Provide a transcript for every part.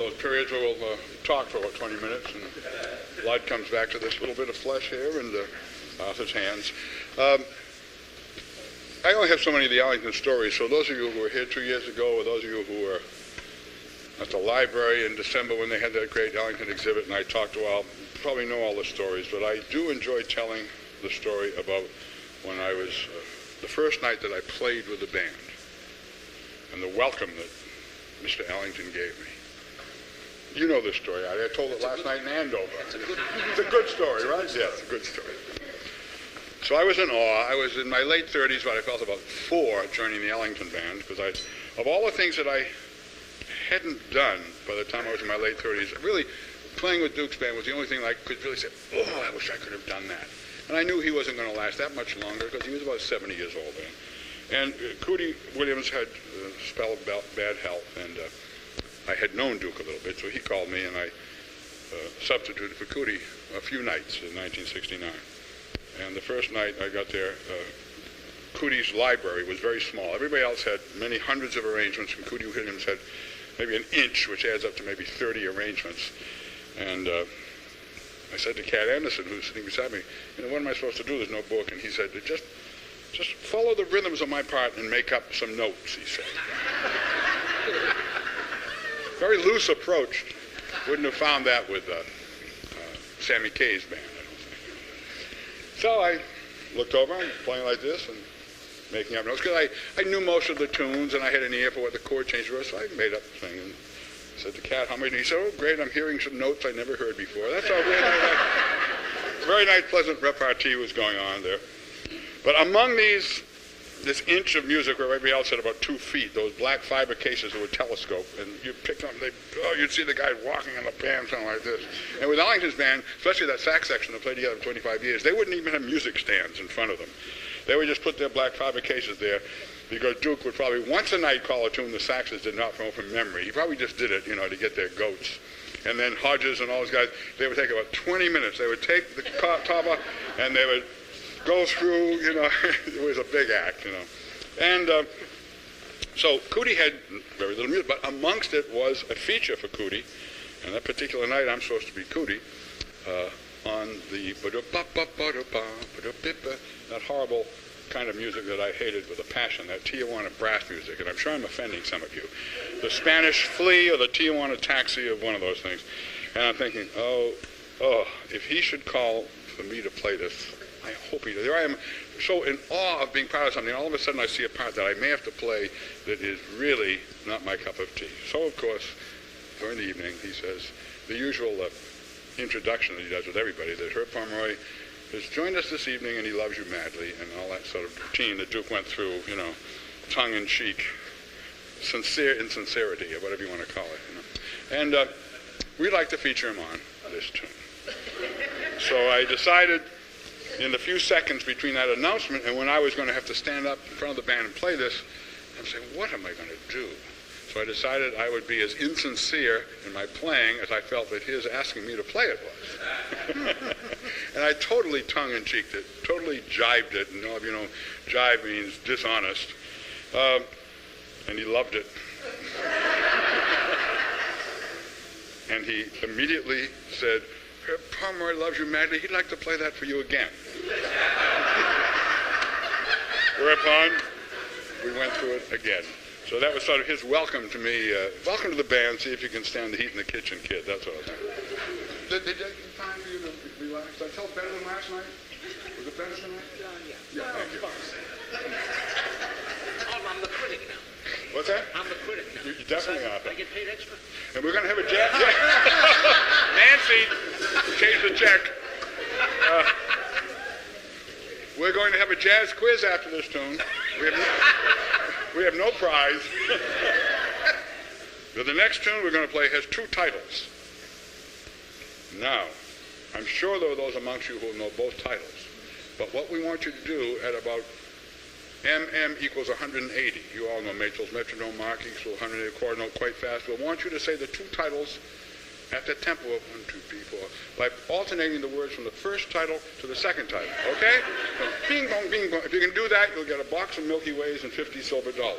those periods where we'll talk for about 20 minutes and blood comes back to this little bit of flesh here and Arthur's hands. I only have so many of the Ellington stories, so those of you who were here 2 years ago, or those of you who were at the library in December when they had that great Ellington exhibit and I talked to all, probably know all the stories, but I do enjoy telling the story about when I was, the first night that I played with the band and the welcome that Mr. Ellington gave me. You know this story. I told it last night in Andover. It's a good story, right? Yeah, it's a good story. So I was in awe. I was in my late 30s, but I felt about 4 joining the Ellington band because of all the things that I hadn't done by the time I was in my late 30s, really playing with Duke's band was the only thing I could really say, oh, I wish I could have done that. And I knew he wasn't going to last that much longer because he was about 70 years old then. And Cootie Williams had a spell of bad health, and I had known Duke a little bit, so he called me and I substituted for Cootie a few nights in 1969. And the first night I got there, Cootie's library was very small. Everybody else had many hundreds of arrangements, and Cootie Williams had maybe an inch, which adds up to maybe 30 arrangements. And I said to Cat Anderson, who was sitting beside me, what am I supposed to do? There's no book. And he said, just follow the rhythms of my part and make up some notes, he said. Very loose approach. Wouldn't have found that with Sammy Kaye's band, I don't think. So I looked over, I'm playing like this and making up notes, because I knew most of the tunes and I had an ear for what the chord changes were, so I made up the thing and said to Cat, how many? He said, oh, great, I'm hearing some notes I never heard before. That's all great. Very nice, pleasant repartee was going on there. But among this inch of music where everybody else had about 2 feet, those black fiber cases that would telescope, and you picked up, you'd see the guy walking in the band, something like this. And with Ellington's band, especially that sax section that played together for 25 years, they wouldn't even have music stands in front of them. They would just put their black fiber cases there, because Duke would probably once a night call a tune the saxes did not know from memory. He probably just did it, to get their goats. And then Hodges and all those guys, they would take about 20 minutes. They would take the tava and they would go through, it was a big act, And so Cootie had very little music, but amongst it was a feature for Cootie. And that particular night, I'm supposed to be Cootie on the that horrible kind of music that I hated with a passion, that Tijuana brass music, and I'm sure I'm offending some of you. The Spanish Flea or the Tijuana Taxi of one of those things. And I'm thinking, oh, if he should call for me to play this, I hope he does. There I am, so in awe of being part of something, all of a sudden I see a part that I may have to play that is really not my cup of tea. So, of course, during the evening, he says, the usual introduction that he does with everybody, that Herb Pomeroy has joined us this evening and he loves you madly, and all that sort of routine that Duke went through, tongue-in-cheek, sincere insincerity, or whatever you want to call it. And we'd like to feature him on this tune. So I decided in the few seconds between that announcement and when I was going to have to stand up in front of the band and play this, I'm saying, what am I going to do? So I decided I would be as insincere in my playing as I felt that his asking me to play it was. And I totally tongue-in-cheeked it, totally jibed it, and all of you know, jibe means dishonest. And he loved it. And he immediately said, Pomeroy loves you madly, he'd like to play that for you again. Whereupon, we went through it again. So that was sort of his welcome to me. Welcome to the band, see if you can stand the heat in the kitchen, kid. That's what I was saying. Did they take time for you to relax? Did I tell better than last night? Was it better tonight? Yeah, thank you. I'm the critic now. What's that? I'm the critic now. You definitely are. I get paid extra? And we're going to have a jazz... Nancy, change the check. We're going to have a jazz quiz after this tune. We have no prize. But the next tune we're going to play has 2 titles. Now, I'm sure there are those amongst you who will know both titles. But what we want you to do at about MM equals 180. You all know Mitchell's metronome mark equals 180, chord note quite fast. We want you to say the 2 titles at the tempo of 1, 2, 3, 4, by alternating the words from the first title to the second title, okay? So, bing, bong, bing, bong. If you can do that, you'll get a box of Milky Ways and 50 silver dollars.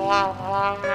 Wow.